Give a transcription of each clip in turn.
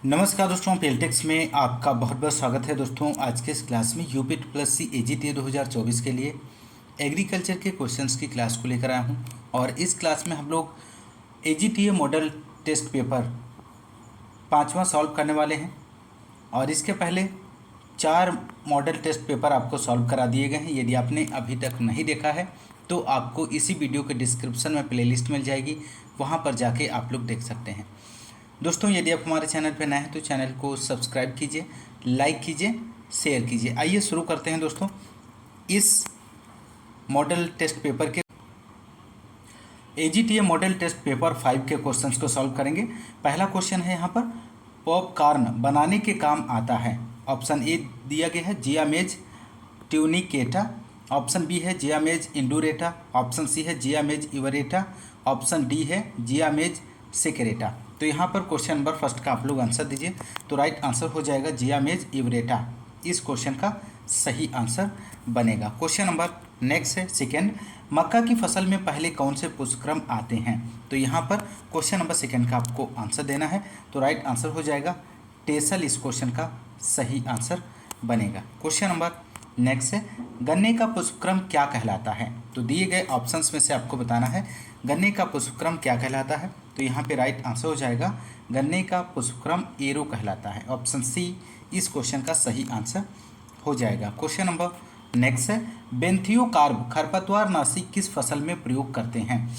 नमस्कार दोस्तों, पेलटेक्स में आपका बहुत बहुत स्वागत है। दोस्तों आज के इस क्लास में यूपीटी प्लस सी एजीटीए 2024 के लिए एग्रीकल्चर के क्वेश्चंस की क्लास को लेकर आया हूं। और इस क्लास में हम लोग एजीटीए मॉडल टेस्ट पेपर 5वां सॉल्व करने वाले हैं। और इसके पहले 4 मॉडल टेस्ट पेपर आपको सॉल्व करा दिए गए हैं। यदि आपने अभी तक नहीं देखा है तो आपको इसी वीडियो के डिस्क्रिप्शन में प्लेलिस्ट मिल जाएगी, वहाँ पर जाके आप लोग देख सकते हैं। दोस्तों यदि आप हमारे चैनल पर नए हैं तो चैनल को सब्सक्राइब कीजिए, लाइक कीजिए, शेयर कीजिए। आइए शुरू करते हैं दोस्तों इस मॉडल टेस्ट पेपर के एजीटीए मॉडल टेस्ट पेपर 5 के क्वेश्चंस को सॉल्व करेंगे। पहला क्वेश्चन है यहाँ पर, पॉपकॉर्न बनाने के काम आता है। ऑप्शन ए दिया गया है जियामेज ट्यूनिकेटा, ऑप्शन बी है जियामेज इंडूरेटा, ऑप्शन सी है जियामेज इवरेटा, ऑप्शन डी है जियामेज सेकेरेटा। तो यहाँ पर क्वेश्चन नंबर फर्स्ट का आप लोग आंसर दीजिए। तो राइट आंसर हो जाएगा जियामेज इवरेटा, इस क्वेश्चन का सही आंसर बनेगा। क्वेश्चन नंबर नेक्स्ट है सेकेंड, मक्का की फसल में पहले कौन से पुष्पक्रम आते हैं। तो यहाँ पर क्वेश्चन नंबर सेकेंड का आपको आंसर देना है। तो राइट आंसर हो जाएगा टेसल, इस क्वेश्चन का सही आंसर बनेगा। क्वेश्चन नंबर नेक्स्ट है, गन्ने का पुष्पक्रम क्या कहलाता है। तो दिए गए ऑप्शंस में से आपको बताना है गन्ने का पुष्पक्रम क्या कहलाता है। तो यहाँ पे राइट आंसर हो जाएगा गन्ने का पुष्पक्रम एरो कहलाता है। ऑप्शन सी इस क्वेश्चन का सही आंसर हो जाएगा। क्वेश्चन नंबर नेक्स्ट है, बेंथियोकार्ब खरपतवार नाशी किस फसल में प्रयोग करते हैं।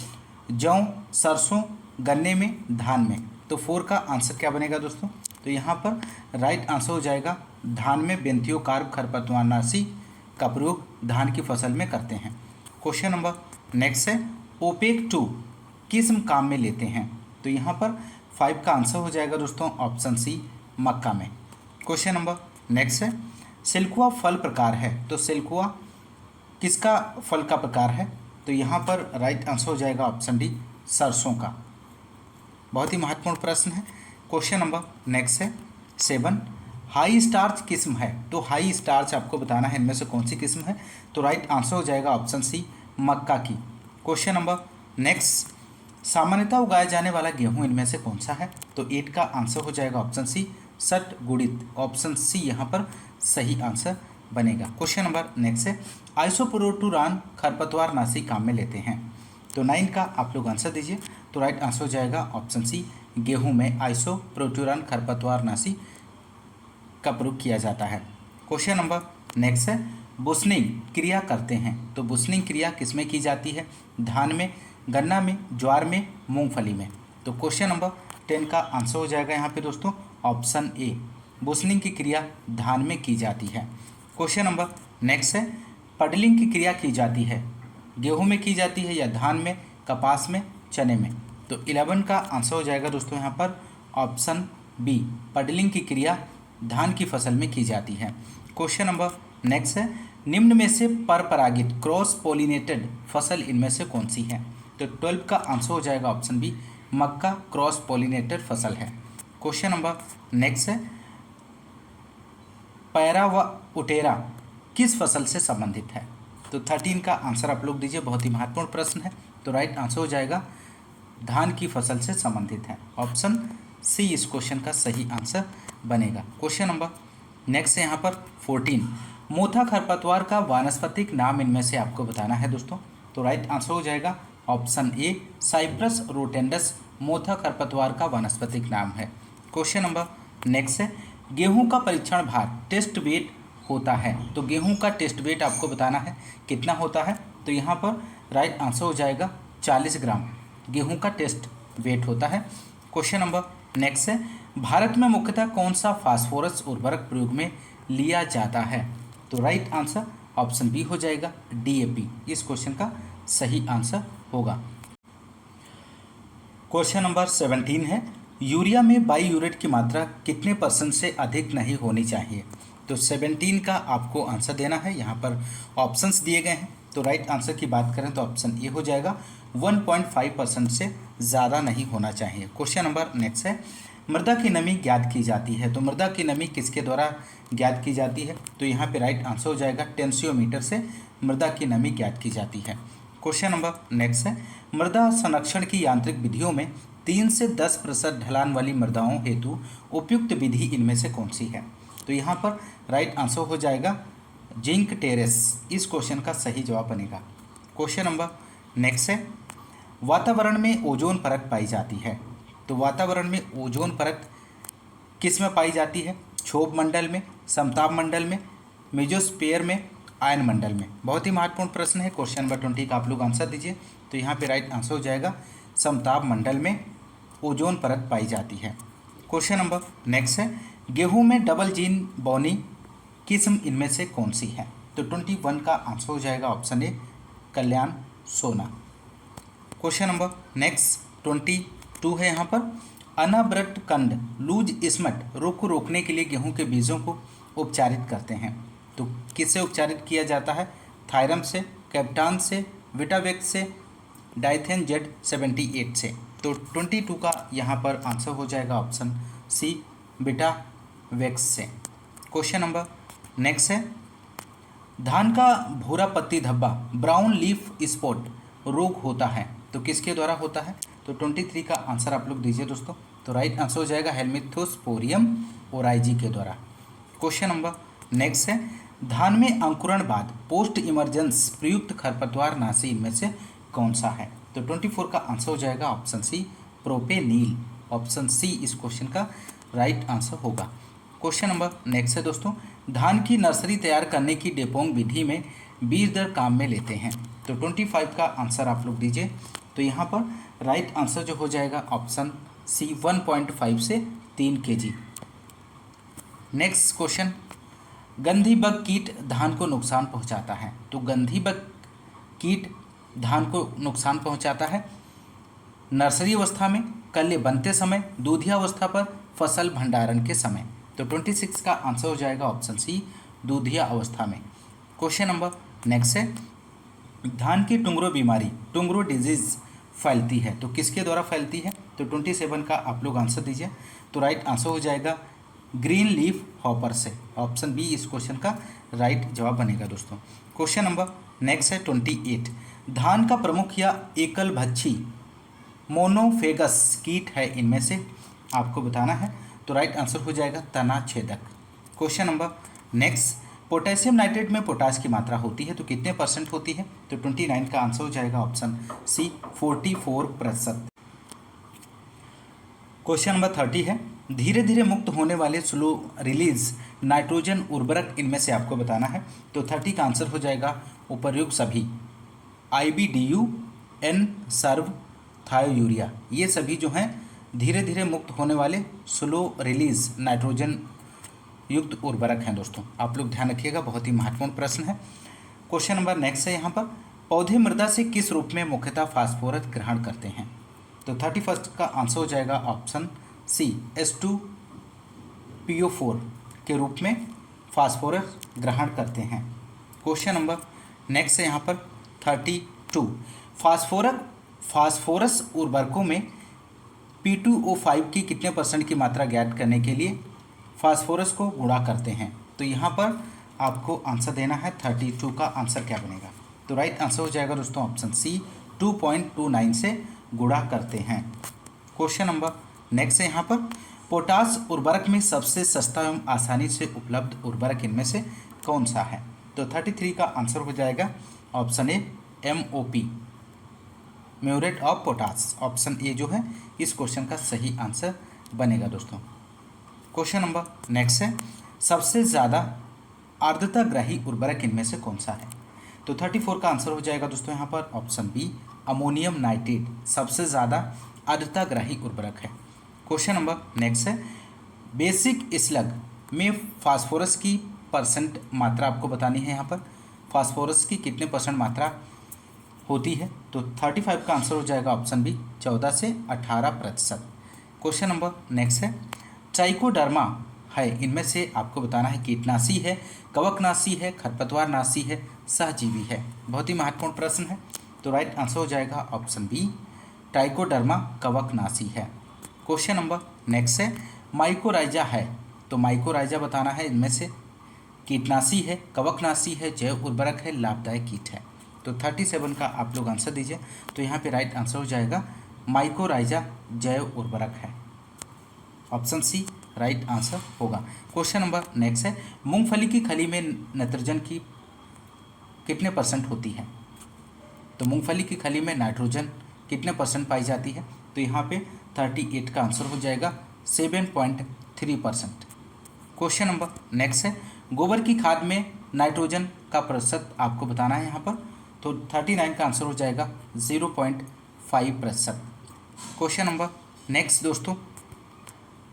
जौ, सरसों, गन्ने में, धान में। तो 4 का आंसर क्या बनेगा दोस्तों। तो यहाँ पर राइट आंसर हो जाएगा धान में बेंथियोकार्ब खरपतवार नाशी का प्रयोग धान की फसल में करते हैं। क्वेश्चन नंबर नेक्स्ट है, ओपेक 2 किस काम में लेते हैं। तो यहाँ पर 5 का आंसर हो जाएगा दोस्तों ऑप्शन सी मक्का में। क्वेश्चन नंबर नेक्स्ट है, सिल्कुआ फल प्रकार है। तो सिल्कुआ किसका फल का प्रकार है। तो यहाँ पर राइट आंसर हो जाएगा ऑप्शन डी सरसों का। बहुत ही महत्वपूर्ण प्रश्न है। क्वेश्चन नंबर नेक्स्ट है 7, हाई स्टार्च किस्म है। तो हाई स्टार्च आपको बताना है इनमें से कौन सी किस्म है। तो राइट आंसर हो जाएगा ऑप्शन सी मक्का की। क्वेश्चन नंबर नेक्स्ट, सामान्यतः उगाया जाने वाला गेहूं इनमें से कौन सा है। तो 8 का आंसर हो जाएगा ऑप्शन सी सट गुड़ित। ऑप्शन सी यहाँ पर सही आंसर बनेगा। क्वेश्चन नंबर नेक्स्ट है, आइसोप्रोटुरान खरपतवार नाशी काम में लेते हैं। तो 9 का आप लोग आंसर दीजिए। तो राइट आंसर हो जाएगा ऑप्शन सी गेहूं में आइसोप्रोटुरान खरपतवार नाशी का प्रयोग किया जाता है। क्वेश्चन नंबर नेक्स्ट है, बुसनिंग क्रिया करते हैं। तो बुसनिंग क्रिया किसमें की जाती है। धान में, गन्ना में, ज्वार में, मूंगफली में। तो क्वेश्चन नंबर 10 का आंसर हो जाएगा यहाँ पे दोस्तों ऑप्शन ए, बुसनिंग की क्रिया धान में की जाती है। क्वेश्चन नंबर नेक्स्ट है, पडलिंग की क्रिया की जाती है गेहूं में की जाती है या धान में, कपास में, चने में। तो 11 का आंसर हो जाएगा दोस्तों यहाँ पर ऑप्शन बी, पडलिंग की क्रिया धान की फसल में की जाती है। क्वेश्चन नंबर नेक्स्ट है, निम्न में से परपरागित क्रॉस पोलिनेटेड फसल इनमें से कौन सी है। तो 12 का आंसर हो जाएगा ऑप्शन बी, मक्का क्रॉस पोलिनेटेड फसल है। क्वेश्चन नंबर नेक्स्ट है, पैरा व उटेरा किस फसल से संबंधित है। तो 13 का आंसर आप लोग दीजिए, बहुत ही महत्वपूर्ण प्रश्न है। तो राइट आंसर हो जाएगा धान की फसल से संबंधित है। ऑप्शन सी इस क्वेश्चन का सही आंसर बनेगा। क्वेश्चन नंबर नेक्स्ट है यहाँ पर 14, मोथा खरपतवार का वानस्पतिक नाम इनमें से आपको बताना है दोस्तों। तो राइट आंसर हो जाएगा ऑप्शन ए, साइप्रस रोटेंडस मोथा खरपतवार का वानस्पतिक नाम है। क्वेश्चन नंबर नेक्स्ट है, गेहूं का परीक्षण भार टेस्ट वेट होता है। तो गेहूं का टेस्ट वेट आपको बताना है कितना होता है। तो यहाँ पर राइट आंसर हो जाएगा 40 ग्राम गेहूं का टेस्ट वेट होता है। क्वेश्चन नंबर नेक्स्ट है, भारत में मुख्यतः कौन सा फास्फोरस उर्वरक प्रयोग में लिया जाता है। तो राइट आंसर ऑप्शन बी हो जाएगा डीएपी, इस क्वेश्चन का सही आंसर होगा। क्वेश्चन नंबर 17 है, यूरिया में बाईयूरेट की मात्रा कितने % से अधिक नहीं होनी चाहिए। तो 17 का आपको आंसर देना है। यहाँ पर ऑप्शंस दिए गए हैं। तो राइट आंसर की बात करें तो ऑप्शन ए हो जाएगा 1.5% से ज़्यादा नहीं होना चाहिए। क्वेश्चन नंबर नेक्स्ट है, मृदा की नमी ज्ञात की जाती है। तो मृदा की नमी किसके द्वारा ज्ञात की जाती है। तो यहाँ पे राइट आंसर हो जाएगा टेंसियोमीटर से मृदा की नमी ज्ञात की जाती है। क्वेश्चन नंबर नेक्स्ट है, मृदा संरक्षण की यांत्रिक विधियों में 3 से 10% ढलान वाली मृदाओं हेतु उपयुक्त विधि इनमें से कौन सी है? तो यहाँ पर राइट आंसर हो जाएगा जिंक टेरेस। इस क्वेश्चन का सही जवाब बनेगा। क्वेश्चन नंबर नेक्स्ट है, वातावरण में ओजोन परत पाई जाती है। तो वातावरण में ओजोन परत किस में पाई जाती है? क्षोभ मंडल में, समताप मंडल में, मेजोस्फीयर में, आयन मंडल में। बहुत ही महत्वपूर्ण प्रश्न है। क्वेश्चन नंबर 20 का आप लोग आंसर दीजिए। तो यहाँ पे राइट आंसर हो जाएगा समताप मंडल में ओजोन परत पाई जाती है। क्वेश्चन नंबर नेक्स्ट है, गेहूं में डबल जीन बोनी किस्म इनमें से कौन सी है? तो 21 का आंसर हो जाएगा ऑप्शन ए कल्याण सोना। क्वेश्चन नंबर नेक्स्ट 22 है यहाँ पर, अनावृत कंद लूज स्मट रोग को रोकने के लिए गेहूं के बीजों को उपचारित करते हैं। तो किससे उपचारित किया जाता है? थायरम से, कैप्टान से, विटावेक्स से, डाइथेन Z78 से। तो 22 का यहाँ पर आंसर हो जाएगा ऑप्शन सी विटावेक्स से। क्वेश्चन नंबर नेक्स्ट है, धान का भूरा पत्ती धब्बा ब्राउन लीफ स्पॉट रोग होता है तो किसके द्वारा होता है? तो 23 का आंसर आप लोग दीजिए दोस्तों। तो राइट आंसर हो जाएगा हेलमिंथोस्पोरियम ओराइजी के द्वारा। क्वेश्चन नंबर नेक्स्ट है, धान में अंकुरण बाद पोस्ट इमरजेंस प्रयुक्त खरपतवार नाशी इनमें से कौन सा है? तो 24 का आंसर हो जाएगा ऑप्शन सी प्रोपेनील। ऑप्शन सी इस क्वेश्चन का राइट आंसर होगा। क्वेश्चन नंबर नेक्स्ट है दोस्तों, धान की नर्सरी तैयार करने की डेपोंग विधि में बीज दर काम में लेते हैं। तो 25 का आंसर आप लोग दीजिए। तो यहाँ पर राइट आंसर जो हो जाएगा ऑप्शन सी 1.5 से 3 kg। नेक्स्ट क्वेश्चन, गंधी बग कीट धान को नुकसान पहुंचाता है। तो गंधी बग कीट धान को नुकसान पहुंचाता है नर्सरी अवस्था में, कल्ले बनते समय, दूधिया अवस्था पर, फसल भंडारण के समय। तो 26 का आंसर हो जाएगा ऑप्शन सी दूधिया अवस्था में। क्वेश्चन नंबर नेक्स्ट है, धान की टुंगरो बीमारी टुंगरो डिजीज फैलती है तो किसके द्वारा फैलती है? तो 27 का आप लोग आंसर दीजिए। तो राइट आंसर हो जाएगा ग्रीन लीफ हॉपर से। ऑप्शन बी इस क्वेश्चन का राइट जवाब बनेगा दोस्तों। क्वेश्चन नंबर नेक्स्ट है 28, धान का प्रमुख या एकल भक्षी मोनोफेगस कीट है इनमें से आपको बताना है। तो राइट आंसर हो जाएगा तना छेदक। Question number next, potassium nitrate में पोटाश की मात्रा होती है तो कितने % होती है? तो 29 का आंसर हो जाएगा ऑप्शन सी 44%। क्वेश्चन नंबर 30 है, धीरे धीरे मुक्त होने वाले स्लो रिलीज नाइट्रोजन उर्वरक इनमें से आपको बताना है। तो 30 का आंसर हो जाएगा उपर्युक्त सभी, IBDU, N सर्व, थायोयूरिया। ये सभी जो हैं धीरे धीरे मुक्त होने वाले स्लो रिलीज नाइट्रोजन युक्त उर्वरक हैं दोस्तों। आप लोग ध्यान रखिएगा, बहुत ही महत्वपूर्ण प्रश्न है। क्वेश्चन नंबर नेक्स्ट है यहाँ पर, पौधे मृदा से किस रूप में मुख्यतः फास्फोरस ग्रहण करते हैं? तो 31 का आंसर हो जाएगा ऑप्शन सी H2PO4 के रूप में फास्फोरस ग्रहण करते हैं। क्वेश्चन नंबर नेक्स्ट है यहाँ पर 32, फास्फोरस उर्वरकों में P2O5 की कितने % की मात्रा ज्ञात करने के लिए फास्फोरस को गुणा करते हैं? तो यहाँ पर आपको आंसर देना है 32 का आंसर क्या बनेगा? तो राइट आंसर हो जाएगा दोस्तों ऑप्शन सी 2.29 से गुणा करते हैं। क्वेश्चन नंबर नेक्स्ट है यहाँ पर, पोटास उर्वरक में सबसे सस्ता एवं आसानी से उपलब्ध उर्वरक इनमें से कौन सा है? तो 33 का आंसर हो जाएगा option A MOP muriate of potash. Option A जो है इस क्वेश्चन का सही आंसर बनेगा दोस्तों। क्वेश्चन नंबर नेक्स्ट है, सबसे ज़्यादा आर्द्रताग्राही उर्वरक इनमें से कौन सा है? तो 34 का आंसर हो जाएगा दोस्तों यहाँ पर ऑप्शन बी अमोनियम नाइट्रेट सबसे ज़्यादा आर्द्रताग्राही उर्वरक है। क्वेश्चन नंबर नेक्स्ट है, बेसिक स्लग में फास्फोरस की % मात्रा आपको बतानी है। यहाँ पर फास्फोरस की कितने % मात्रा होती है? तो 35 का आंसर हो जाएगा ऑप्शन बी 14 से 18%। क्वेश्चन नंबर नेक्स्ट है, ट्राइकोडर्मा है इनमें से आपको बताना है कीटनाशी है, कवकनाशी है, खरपतवारनाशी है, सहजीवी है। बहुत ही महत्वपूर्ण प्रश्न है। तो राइट आंसर हो जाएगा ऑप्शन बी ट्राइकोडर्मा कवकनाशी है। क्वेश्चन नंबर नेक्स्ट है, माइकोराइजा है तो माइकोराइजा बताना है इनमें से कीटनाशी है, कवकनाशी है, जैव उर्वरक है, लाभदायक कीट है। तो 37 का आप लोग आंसर दीजिए। तो यहाँ पे राइट आंसर हो जाएगा माइकोराइजा जैव उर्वरक है। ऑप्शन सी राइट आंसर होगा। क्वेश्चन नंबर नेक्स्ट है, मूंगफली की खली में नाइट्रोजन की कितने परसेंट होती है? तो मूंगफली की खली में नाइट्रोजन कितने परसेंट पाई जाती है? तो यहाँ पे 38 का आंसर हो जाएगा 7.3%। क्वेश्चन नंबर नेक्स्ट है, गोबर की खाद में नाइट्रोजन का प्रतिशत आपको बताना है यहाँ पर। तो 39 का आंसर हो जाएगा 0.5%। क्वेश्चन नंबर नेक्स्ट दोस्तों,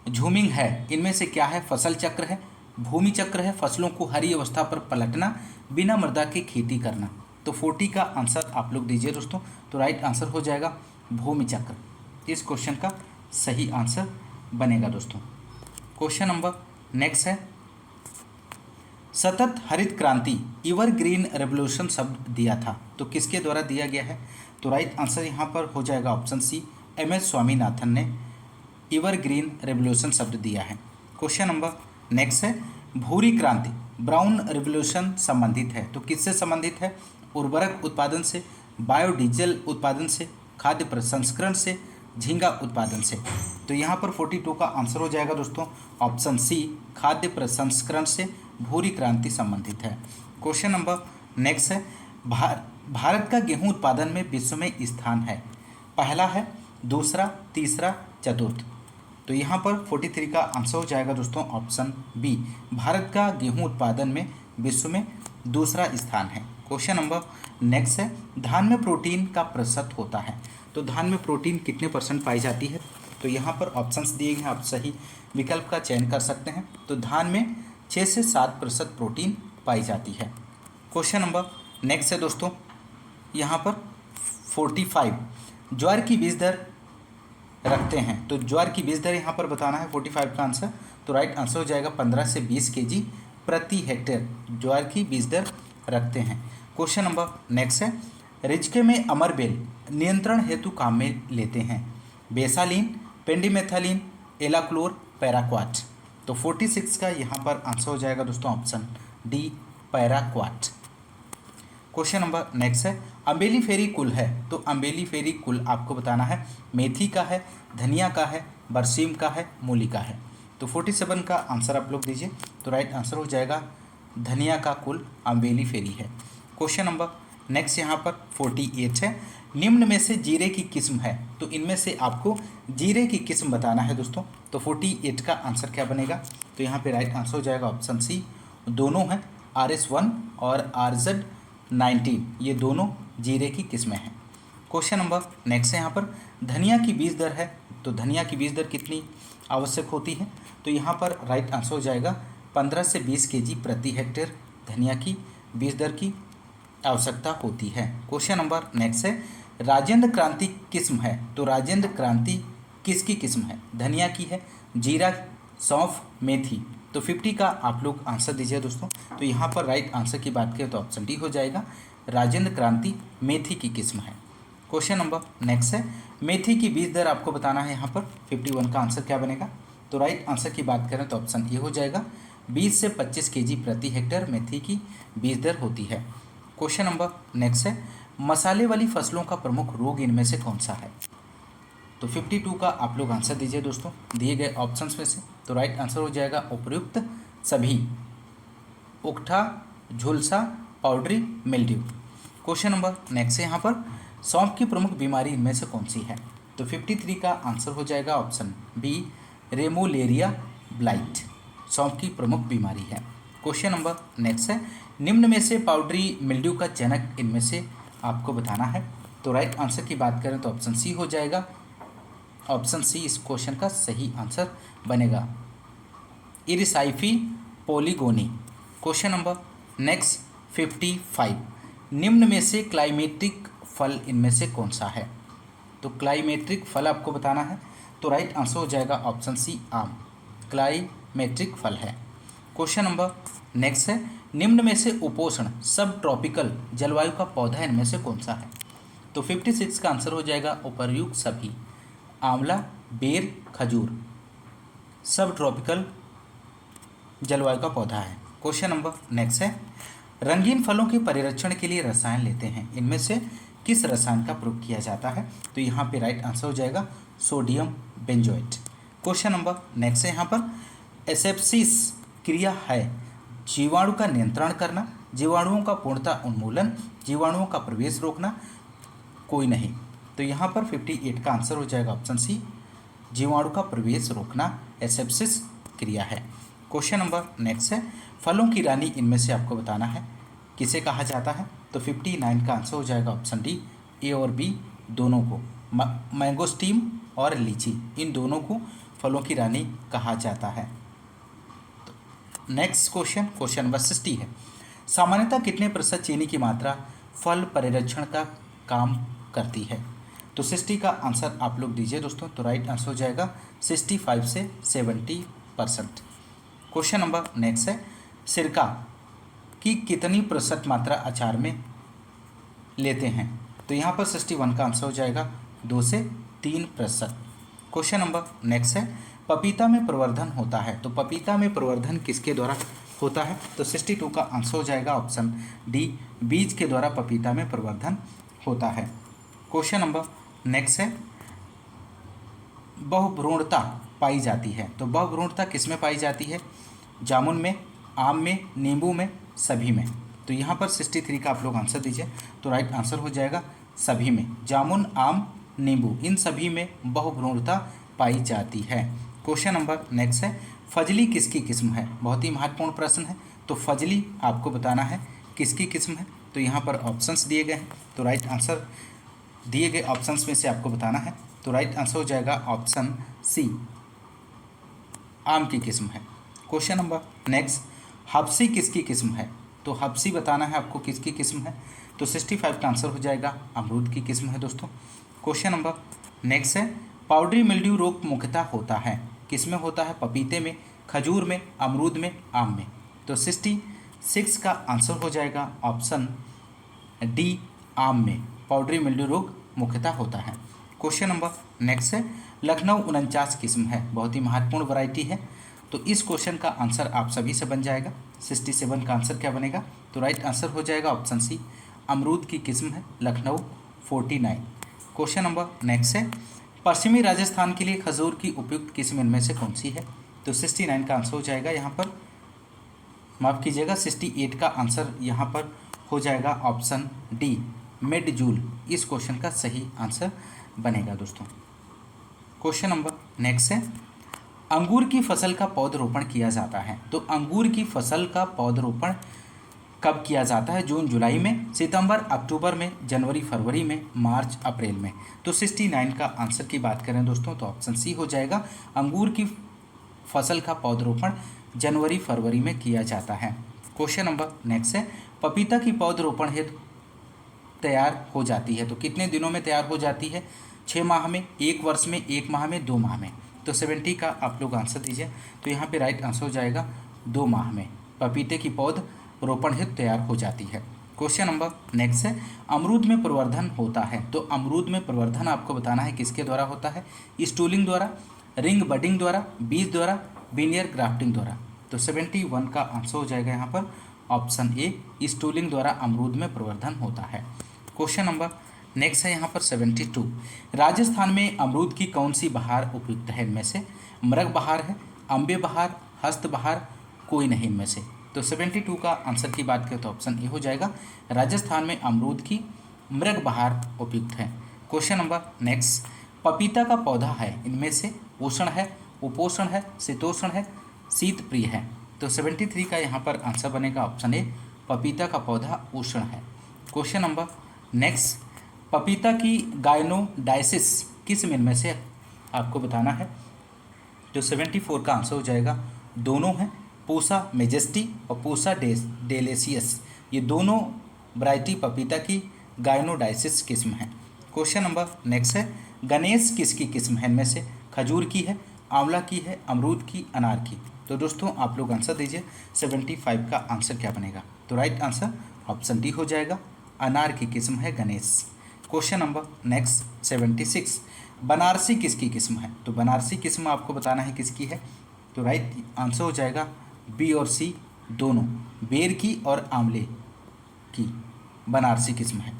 झूमिंग है इनमें से क्या है? फसल चक्र है, भूमि चक्र है, फसलों को हरी अवस्था पर पलटना, बिना मृदा की खेती करना। तो 40 का आंसर आप लोग दीजिए दोस्तों। तो राइट आंसर हो जाएगा भूमि चक्र। इस क्वेश्चन का सही आंसर बनेगा दोस्तों। क्वेश्चन नंबर नेक्स्ट है, सतत हरित क्रांति एवरग्रीन रेवोल्यूशन शब्द दिया था, तो किसके द्वारा दिया गया है? तो राइट आंसर यहाँ पर हो जाएगा ऑप्शन सी, एम.एस. स्वामीनाथन ने एवरग्रीन रेवोल्यूशन शब्द दिया है। क्वेश्चन नंबर नेक्स्ट है, भूरी क्रांति ब्राउन रेवोल्यूशन संबंधित है, तो किससे संबंधित है? उर्वरक उत्पादन से, बायोडीजल उत्पादन से, खाद्य प्रसंस्करण से, झींगा उत्पादन से। तो यहाँ पर 42 का आंसर हो जाएगा दोस्तों ऑप्शन सी, खाद्य प्रसंस्करण से भूरी क्रांति संबंधित है। क्वेश्चन नंबर नेक्स्ट है, भारत का गेहूं उत्पादन में विश्व में स्थान है, पहला है, दूसरा, तीसरा, चतुर्थ। तो यहाँ पर 43 का आंसर हो जाएगा दोस्तों ऑप्शन बी, भारत का गेहूं उत्पादन में विश्व में दूसरा स्थान है। क्वेश्चन नंबर नेक्स्ट है, धान में प्रोटीन का प्रतिशत होता है, तो धान में प्रोटीन कितने परसेंट पाई जाती है? तो यहाँ पर ऑप्शंस दिए गए हैं, आप सही विकल्प का चयन कर सकते हैं। तो धान में 6 से 7% प्रोटीन पाई जाती है। क्वेश्चन नंबर नेक्स्ट है दोस्तों, यहाँ पर 45 ज्वार की बीज दर रखते हैं, तो ज्वार की बीज दर यहाँ पर बताना है 45 का आंसर। तो राइट आंसर हो जाएगा 15 से 20 kg प्रति हेक्टेयर ज्वार की बीज दर रखते हैं। क्वेश्चन नंबर नेक्स्ट है, रिजके में अमरबेल नियंत्रण हेतु काम में लेते हैं, बेसालीन, पेंडिमेथालीन, एलाक्लोर, पैराक्वाट। तो 46 का यहाँ पर आंसर हो जाएगा दोस्तों option D, paraquat. Question number next है, अम्बेली फेरी कुल है, तो अम्बेली फेरी कुल आपको बताना है मेथी का है, धनिया का है, बरसीम का है, मूली का है। तो 47 का आंसर आप लोग दीजिए। तो राइट आंसर हो जाएगा धनिया का कुल अम्बेली फेरी है। क्वेश्चन नंबर नेक्स्ट यहाँ पर 48 है, निम्न में से जीरे की किस्म है, तो इनमें से आपको जीरे की किस्म बताना है दोस्तों। तो 48 का आंसर क्या बनेगा? तो यहाँ पे राइट आंसर हो जाएगा ऑप्शन सी, दोनों हैं, RS1 और RZ19, ये दोनों जीरे की किस्में हैं। क्वेश्चन नंबर नेक्स्ट है यहाँ पर, धनिया की बीज दर है, तो धनिया की बीज दर कितनी आवश्यक होती है? तो यहाँ पर राइट आंसर हो जाएगा 15 से 20 kg प्रति हेक्टेयर धनिया की बीज दर की आवश्यकता होती है। क्वेश्चन नंबर नेक्स्ट है, राजेंद्र क्रांति किस्म है, तो राजेंद्र क्रांति किसकी किस्म है? धनिया की है, जीरा, सौंफ, मेथी। तो 50 का आप लोग आंसर दीजिए दोस्तों। तो यहाँ पर राइट आंसर की बात करें तो ऑप्शन डी हो जाएगा, राजेंद्र क्रांति मेथी की किस्म है। क्वेश्चन नंबर नेक्स्ट है, मेथी की बीज दर आपको बताना है यहाँ पर। 51 का आंसर क्या बनेगा? तो राइट आंसर की बात करें तो ऑप्शन ए हो जाएगा, 20 से 25 kg प्रति हेक्टेयर मेथी की बीज दर होती है। क्वेश्चन नंबर नेक्स्ट है, मसाले वाली फसलों का प्रमुख रोग इनमें से कौन सा है? तो 52 का आप लोग आंसर दीजिए दोस्तों दिए गए ऑप्शंस में से। तो राइट आंसर हो जाएगा उपयुक्त सभी, उकठा, झुलसा, powdery, mildew. Question number next है यहाँ पर, सौंफ की प्रमुख बीमारी इनमें से कौन सी है? तो 53 का आंसर हो जाएगा ऑप्शन बी, रेमोलेरिया ब्लाइट सौंफ की प्रमुख बीमारी है। क्वेश्चन नंबर नेक्स्ट है, निम्न में से पाउडरी मिल्ड्यू का जनक इनमें से आपको बताना है। तो राइट आंसर की बात करें तो ऑप्शन सी हो जाएगा, ऑप्शन सी इस क्वेश्चन का सही आंसर बनेगा, इरिसाइफी पोलीगोनी। क्वेश्चन नंबर नेक्स्ट 55, निम्न में से क्लाइमेट्रिक फल इनमें से कौन सा है? तो क्लाइमेट्रिक फल आपको बताना है। तो राइट आंसर हो जाएगा ऑप्शन सी, आम क्लाइमेट्रिक फल है। क्वेश्चन नंबर नेक्स्ट है, निम्न में से उपोष्ण सब ट्रॉपिकल जलवायु का पौधा इनमें से कौन सा है? तो 56 का आंसर हो जाएगा उपर्युक्त सभी, आंवला, बेर, खजूर सब ट्रॉपिकल जलवायु का पौधा है। क्वेश्चन नंबर नेक्स्ट है, रंगीन फलों के परिरक्षण के लिए रसायन लेते हैं, इनमें से किस रसायन का प्रयोग किया जाता है? तो यहाँ पे राइट आंसर हो जाएगा sodium benzoate. Question number next है यहाँ पर, एसेप्सिस क्रिया है जीवाणु का नियंत्रण करना, जीवाणुओं का पूर्णतः उन्मूलन, जीवाणुओं का प्रवेश रोकना, कोई नहीं। तो यहाँ पर 58 का आंसर हो जाएगा ऑप्शन सी, जीवाणु का प्रवेश रोकना एसेप्सिस क्रिया है। क्वेश्चन नंबर नेक्स्ट है, फलों की रानी इनमें से आपको बताना है किसे कहा जाता है? तो 59 का आंसर हो जाएगा ऑप्शन डी, ए और बी दोनों को, मैंगोस्टीन और लीची, इन दोनों को फलों की रानी कहा जाता है। तो नेक्स्ट क्वेश्चन नंबर 60 है, सामान्यतः कितने प्रतिशत चीनी की मात्रा फल परिरक्षण का काम करती है? तो 60 का आंसर आप लोग दीजिए दोस्तों। तो राइट आंसर हो जाएगा 65 से 70%। क्वेश्चन नंबर नेक्स्ट है, सिरका की कितनी प्रतिशत मात्रा अचार में लेते हैं? तो यहाँ पर 61 का आंसर हो जाएगा 2 से 3%। क्वेश्चन नंबर नेक्स्ट है, पपीता में प्रवर्धन होता है, तो पपीता में प्रवर्धन किसके द्वारा होता है? तो 62 का आंसर हो जाएगा ऑप्शन डी, बीज के द्वारा पपीता में प्रवर्धन होता है। क्वेश्चन नंबर नेक्स्ट है, बहुभ्रूणता पाई जाती है, तो बहुभ्रूणता किस में पाई जाती है? जामुन में, आम में, नींबू में, सभी में। तो यहाँ पर 63 का आप लोग आंसर दीजिए। तो राइट आंसर हो जाएगा सभी में, जामुन, आम, नींबू, इन सभी में बहुभ्रूणता पाई जाती है। क्वेश्चन नंबर नेक्स्ट है, फजली किसकी किस्म है? बहुत ही महत्वपूर्ण प्रश्न है। तो फजली आपको बताना है किसकी किस्म है? तो यहाँ पर ऑप्शंस दिए गए हैं, तो राइट आंसर दिए गए ऑप्शंस में से आपको बताना है। तो राइट आंसर हो जाएगा ऑप्शन सी, आम की किस्म है। क्वेश्चन नंबर नेक्स्ट, हब्सी किसकी किस्म है? तो हब्सी बताना है आपको किसकी किस्म है? तो 65 का आंसर हो जाएगा अमरूद की किस्म है दोस्तों। क्वेश्चन नंबर नेक्स्ट है, पाउडरी मिल्ड्यू रोग मुख्यतः होता है किस में होता है? पपीते में, खजूर में, अमरूद में, आम में। तो 66 का आंसर हो जाएगा ऑप्शन डी, आम में पाउडरी मिल्ड्यू रोग मुख्यतः होता है। क्वेश्चन नंबर नेक्स्ट है, लखनऊ 49 किस्म है, बहुत ही महत्वपूर्ण वैरायटी है। तो इस क्वेश्चन का आंसर आप सभी से बन जाएगा। 67 का आंसर क्या बनेगा? तो राइट आंसर हो जाएगा ऑप्शन सी, अमरूद की किस्म है लखनऊ 49। क्वेश्चन नंबर नेक्स्ट है, पश्चिमी राजस्थान के लिए खजूर की उपयुक्त किस्म इनमें से कौन सी है? तो 69 का आंसर हो जाएगा यहाँ पर, माफ़ कीजिएगा 68 का आंसर यहाँ पर हो जाएगा ऑप्शन डी, मेडजूल, इस क्वेश्चन का सही आंसर बनेगा दोस्तों। क्वेश्चन नंबर नेक्स्ट है, अंगूर की फसल का पौधरोपण किया जाता है, तो अंगूर की फसल का पौधरोपण कब किया जाता है? जून जुलाई में, सितंबर अक्टूबर में, जनवरी फरवरी में, मार्च अप्रैल में। तो 69 का आंसर की बात करें दोस्तों तो ऑप्शन सी हो जाएगा, अंगूर की फसल का पौधरोपण जनवरी फरवरी में किया जाता है। क्वेश्चन नंबर नेक्स्ट है, पपीता की पौधरोपण हेतु तैयार हो जाती है, तो कितने दिनों में तैयार हो जाती है? 6 माह में, 1 वर्ष में, 1 माह में, 2 माह में। तो 70 का आप लोग आंसर दीजिए। तो यहाँ पे राइट आंसर हो जाएगा 2 माह में पपीते की पौध रोपण हेतु तैयार हो जाती है। क्वेश्चन नंबर नेक्स्ट है, अमरूद में प्रवर्धन होता है, तो अमरूद में प्रवर्धन आपको बताना है किसके द्वारा होता है? स्टूलिंग द्वारा, रिंग बडिंग द्वारा, बीज द्वारा, बीनियर ग्राफ्टिंग द्वारा। तो 71 का आंसर हो जाएगा यहाँ पर ऑप्शन ए, स्टूलिंग द्वारा अमरूद में प्रवर्धन होता है। क्वेश्चन नंबर नेक्स्ट है यहाँ पर 72, राजस्थान में अमरूद की कौन सी बहार उपयुक्त है? इनमें से मृग बहार है, अम्बे बहार, हस्त बहार, कोई नहीं इनमें से। तो 72 का आंसर की बात करें तो ऑप्शन ए हो जाएगा, राजस्थान में अमरूद की मृग बहार उपयुक्त है। क्वेश्चन नंबर नेक्स्ट, पपीता का पौधा है इनमें से उष्ण है, उपोष्ण है, शीतोष्ण है, शीत प्रिय है। तो 73 का यहाँ पर आंसर बनेगा ऑप्शन ए, पपीता का पौधा उष्ण है। क्वेश्चन नंबर नेक्स्ट, पपीता की गायनोडायसिस किस्म इनमें से आपको बताना है। जो 74 का आंसर हो जाएगा, दोनों हैं, पूसा मेजेस्टी और पूसा डेलेसियस, ये दोनों वैरायटी पपीता की गायनोडायसिस किस्म है। क्वेश्चन नंबर नेक्स्ट है, गणेश किसकी किस्म है? इनमें से खजूर की है, आंवला की है, अमरूद की, अनार की। तो दोस्तों आप लोग आंसर दीजिए, 75 का आंसर क्या बनेगा? तो राइट आंसर ऑप्शन डी हो जाएगा, अनार की किस्म है Ganesh. Question number next 76, Banarasi किसकी किस्म है? तो बनारसी किस्म आपको बताना है किसकी है? तो राइट आंसर हो जाएगा बी और सी दोनों, बेर की और आंवले की बनारसी किस्म है।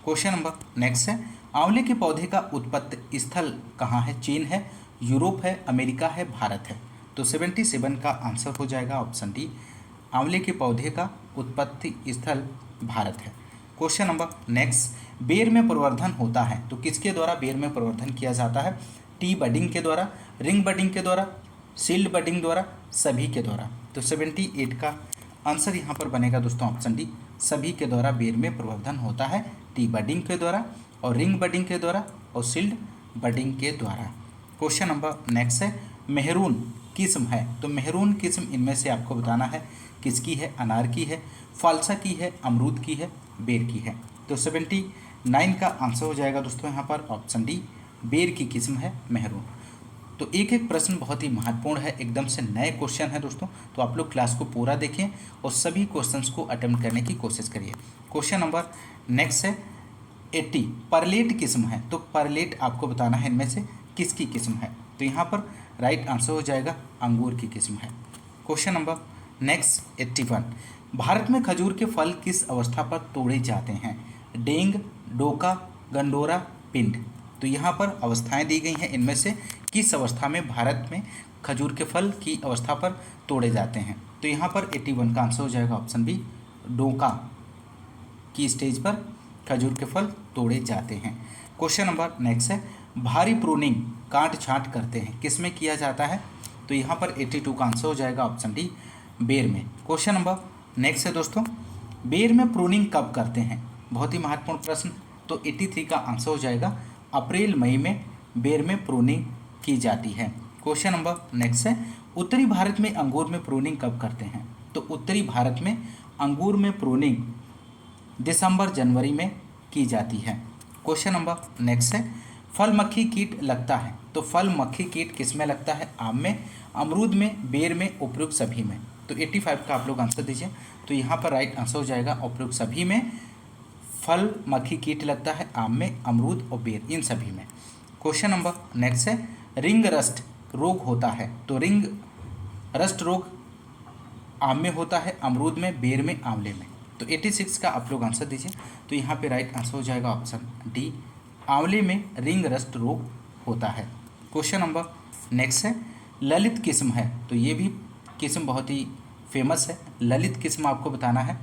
क्वेश्चन नंबर नेक्स्ट है, आंवले के पौधे का उत्पत्ति स्थल कहाँ है? चीन है, यूरोप है, अमेरिका है, भारत है। तो 77 का आंसर हो जाएगा ऑप्शन डी, आंवले के पौधे का उत्पत्ति स्थल भारत है। क्वेश्चन नंबर नेक्स्ट, बेर में प्रवर्धन होता है तो किसके द्वारा बेर में प्रवर्धन किया जाता है? टी बडिंग के द्वारा, रिंग बडिंग के द्वारा, सील्ड बडिंग द्वारा, सभी के द्वारा। तो 78 का आंसर यहाँ पर बनेगा दोस्तों ऑप्शन डी, सभी के द्वारा बेर में प्रवर्धन होता है, टी बडिंग के द्वारा और रिंग बडिंग के द्वारा और सील्ड बडिंग के द्वारा। क्वेश्चन नंबर नेक्स्ट है, मेहरून किस्म है तो मेहरून किस्म इनमें से आपको बताना है किसकी है? अनार की है, फालसा की है, अमरूद की है, बेर की है। तो 79 का आंसर हो जाएगा दोस्तों यहाँ पर ऑप्शन डी, बेर की किस्म है मेहरून। तो एक एक प्रश्न बहुत ही महत्वपूर्ण है, एकदम से नए क्वेश्चन है दोस्तों, तो आप लोग क्लास को पूरा देखें और सभी क्वेश्चंस को अटेम्प्ट करने की कोशिश करिए। क्वेश्चन नंबर नेक्स्ट है 80, परलेट किस्म है तो परलेट आपको बताना है इनमें से किसकी किस्म है? तो यहाँ पर राइट आंसर हो जाएगा अंगूर की किस्म है। क्वेश्चन नंबर नेक्स्ट 81, भारत में खजूर के फल किस अवस्था पर तोड़े जाते हैं? डेंग, डोका, गंडोरा, पिंड। तो यहाँ पर अवस्थाएं दी गई हैं, इनमें से किस अवस्था में भारत में खजूर के फल की अवस्था पर तोड़े जाते हैं? तो यहाँ पर 81 का आंसर हो जाएगा ऑप्शन बी, डोका की स्टेज पर खजूर के फल तोड़े जाते हैं। क्वेश्चन नंबर नेक्स्ट है, भारी प्रूनिंग काट छांट करते हैं किस में किया जाता है? तो यहाँ पर 82 का आंसर हो जाएगा ऑप्शन डी, बेर में। क्वेश्चन नंबर नेक्स्ट है दोस्तों, बेर में प्रूनिंग कब करते हैं? बहुत ही महत्वपूर्ण प्रश्न। तो 83 का आंसर हो जाएगा अप्रैल मई में बेर में प्रूनिंग की जाती है। क्वेश्चन नंबर नेक्स्ट है, उत्तरी भारत में अंगूर में प्रूनिंग कब करते हैं? तो उत्तरी भारत में अंगूर में प्रूनिंग दिसंबर जनवरी में की जाती है। क्वेश्चन नंबर नेक्स्ट है, फल मक्खी कीट लगता है तो फल मक्खी कीट किस में लगता है? आम में, अमरूद में, बेर में, उपयुक्त सभी में। तो 85 का आप लोग आंसर दीजिए। तो यहाँ पर राइट आंसर हो जाएगा उपयुक्त सभी में फल मक्खी कीट लगता है, आम में, अमरूद और बेर, इन सभी में। क्वेश्चन नंबर नेक्स्ट है, रिंग रस्ट रोग होता है तो रिंग रस्ट रोग आम में होता है, अमरूद में, बेर में, आंवले में। तो 86 का आप लोग आंसर दीजिए। तो यहाँ पे राइट आंसर हो जाएगा ऑप्शन डी, आंवले में रिंग रस्ट रोग होता है। क्वेश्चन नंबर नेक्स्ट है, ललित किस्म है तो ये भी किस्म बहुत ही फेमस है, ललित किस्म आपको बताना है।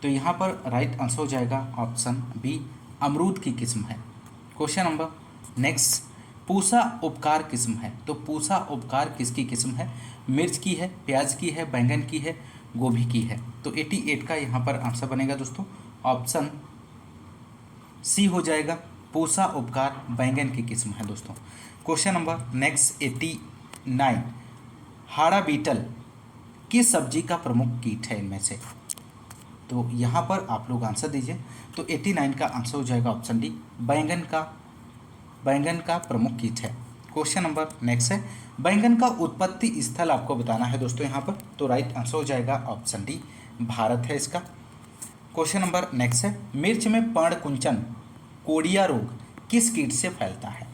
तो यहाँ पर राइट आंसर हो जाएगा ऑप्शन बी, अमरूद की किस्म है। क्वेश्चन नंबर नेक्स्ट, पूसा उपकार किस्म है तो पूसा उपकार किसकी किस्म है? मिर्च की है, प्याज की है, बैंगन की है, गोभी की है। तो 88 का यहाँ पर आंसर बनेगा दोस्तों ऑप्शन सी हो जाएगा, पूसा उपकार बैंगन की किस्म है दोस्तों। क्वेश्चन नंबर नेक्स्ट 89, हाड़ा बीटल किस सब्जी का प्रमुख कीट है इनमें से? तो यहाँ पर आप लोग आंसर दीजिए। तो 89 का आंसर हो जाएगा ऑप्शन डी, बैंगन का प्रमुख कीट है। क्वेश्चन नंबर नेक्स्ट है, बैंगन का उत्पत्ति स्थल आपको बताना है दोस्तों यहाँ पर। तो राइट आंसर हो जाएगा ऑप्शन डी, भारत है इसका। क्वेश्चन नंबर नेक्स्ट है, मिर्च में पर्णकुंचन कोड़िया रोग किस कीट से फैलता है?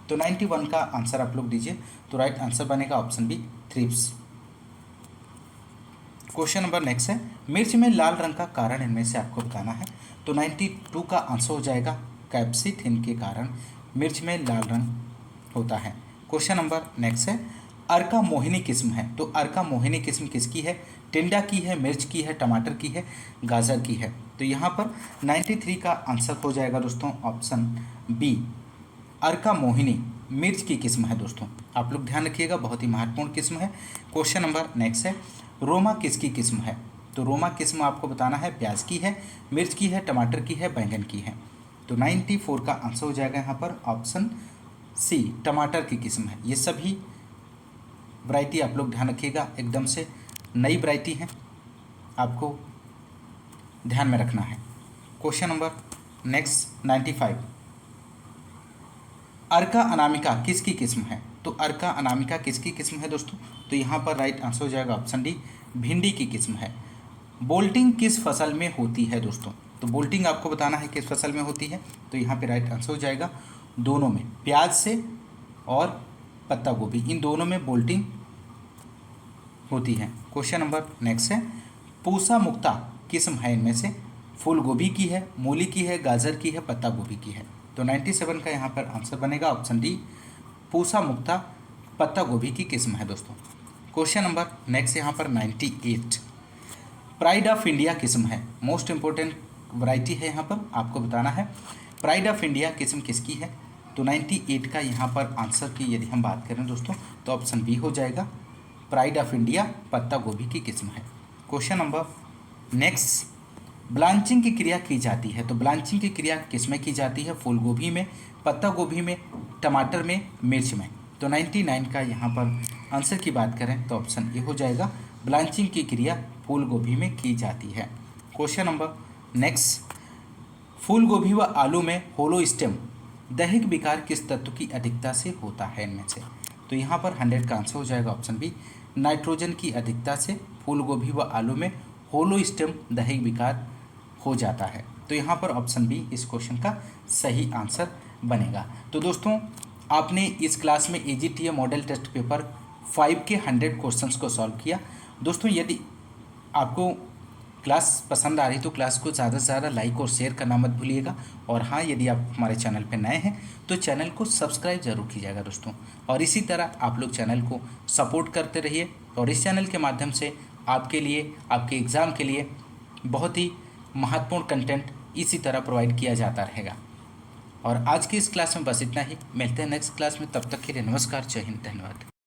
तो 91 का आंसर आप लोग दीजिए। तो राइट आंसर बनेगा option B, thrips. Question number next है, मिर्च में लाल रंग का कारण इनमें से आपको बताना है। तो 92 का आंसर हो जाएगा, कैप्सिथिन के कारण मिर्च में लाल रंग होता है। क्वेश्चन नंबर नेक्स्ट है, अर्का मोहिनी किस्म है तो अर्का मोहिनी किस्म किसकी है? टिंडा की है, मिर्च की है, टमाटर की है, गाजर की है। तो यहाँ पर 93 का आंसर हो जाएगा दोस्तों ऑप्शन बी, अर्का मोहिनी मिर्च की किस्म है दोस्तों। आप लोग ध्यान रखिएगा, बहुत ही महत्वपूर्ण किस्म है। क्वेश्चन नंबर नेक्स्ट है, रोमा किसकी किस्म है? तो रोमा किस्म आपको बताना है, प्याज की है, मिर्च की है, टमाटर की है, बैंगन की है। तो 94 का आंसर हो जाएगा यहाँ पर ऑप्शन सी, टमाटर की किस्म है। ये सभी वैरायटी आप लोग ध्यान रखिएगा, एकदम से नई वैरायटी है, आपको ध्यान में रखना है। क्वेश्चन नंबर नेक्स्ट 95, अर्का अनामिका किसकी किस्म है? तो अर्का अनामिका किसकी किस्म है दोस्तों? तो यहाँ पर राइट आंसर हो जाएगा ऑप्शन डी, भिंडी की किस्म है। बोल्टिंग किस फसल में होती है दोस्तों? तो बोल्टिंग आपको बताना है किस फसल में होती है। तो यहाँ पे राइट आंसर हो जाएगा दोनों में, प्याज से और पत्ता गोभी, इन दोनों में बोल्टिंग होती है। क्वेश्चन नंबर नेक्स्ट है, पूसा मुक्ता किस्म है इनमें से? फूल गोभी की है, मूली की है, गाजर की है, पत्ता गोभी की है। तो 97 का यहाँ पर आंसर बनेगा ऑप्शन डी, पूसा मुक्ता पत्ता गोभी की किस्म है दोस्तों। क्वेश्चन नंबर नेक्स्ट यहाँ पर 98, प्राइड ऑफ इंडिया किस्म है, मोस्ट इंपॉर्टेंट वैरायटी है यहाँ पर, आपको बताना है प्राइड ऑफ इंडिया किस्म किसकी है। तो 98 का यहाँ पर आंसर की यदि हम बात करें दोस्तों तो ऑप्शन बी हो जाएगा, प्राइड ऑफ इंडिया पत्ता गोभी की किस्म है। क्वेश्चन नंबर नेक्स्ट, ब्लांचिंग की क्रिया की जाती है, तो ब्लांचिंग की क्रिया किसमें की जाती है, फूल गोभी में, पत्ता गोभी में, टमाटर में, मिर्च में। तो 99 का यहाँ पर आंसर की बात करें तो ऑप्शन ए हो जाएगा, ब्लांचिंग की क्रिया फूल गोभी में की जाती है। क्वेश्चन नंबर नेक्स्ट, फूल गोभी व आलू में होलो स्टेम दैहिक विकार किस तत्व की अधिकता से होता है इनमें से। तो यहाँ पर 100 का आंसर हो जाएगा ऑप्शन बी, नाइट्रोजन की अधिकता से फूल गोभी व आलू में होलो स्टेम दैहिक विकार हो जाता है। तो यहाँ पर ऑप्शन बी इस क्वेश्चन का सही आंसर बनेगा। तो दोस्तों आपने इस क्लास में AGTA मॉडल टेस्ट पेपर 5 के 100 क्वेश्चंस को सॉल्व किया। दोस्तों यदि आपको क्लास पसंद आ रही तो क्लास को ज़्यादा से ज़्यादा लाइक और शेयर करना मत भूलिएगा। और हाँ, यदि आप हमारे चैनल पर नए हैं तो चैनल को सब्सक्राइब जरूर कीजिएगा दोस्तों। और इसी तरह आप लोग चैनल को सपोर्ट करते रहिए और इस चैनल के माध्यम से आपके लिए, आपके एग्ज़ाम के लिए बहुत ही महत्वपूर्ण कंटेंट इसी तरह प्रोवाइड किया जाता रहेगा। और आज की इस क्लास में बस इतना ही, मिलते हैं नेक्स्ट क्लास में, तब तक के लिए नमस्कार, जय हिंद, धन्यवाद।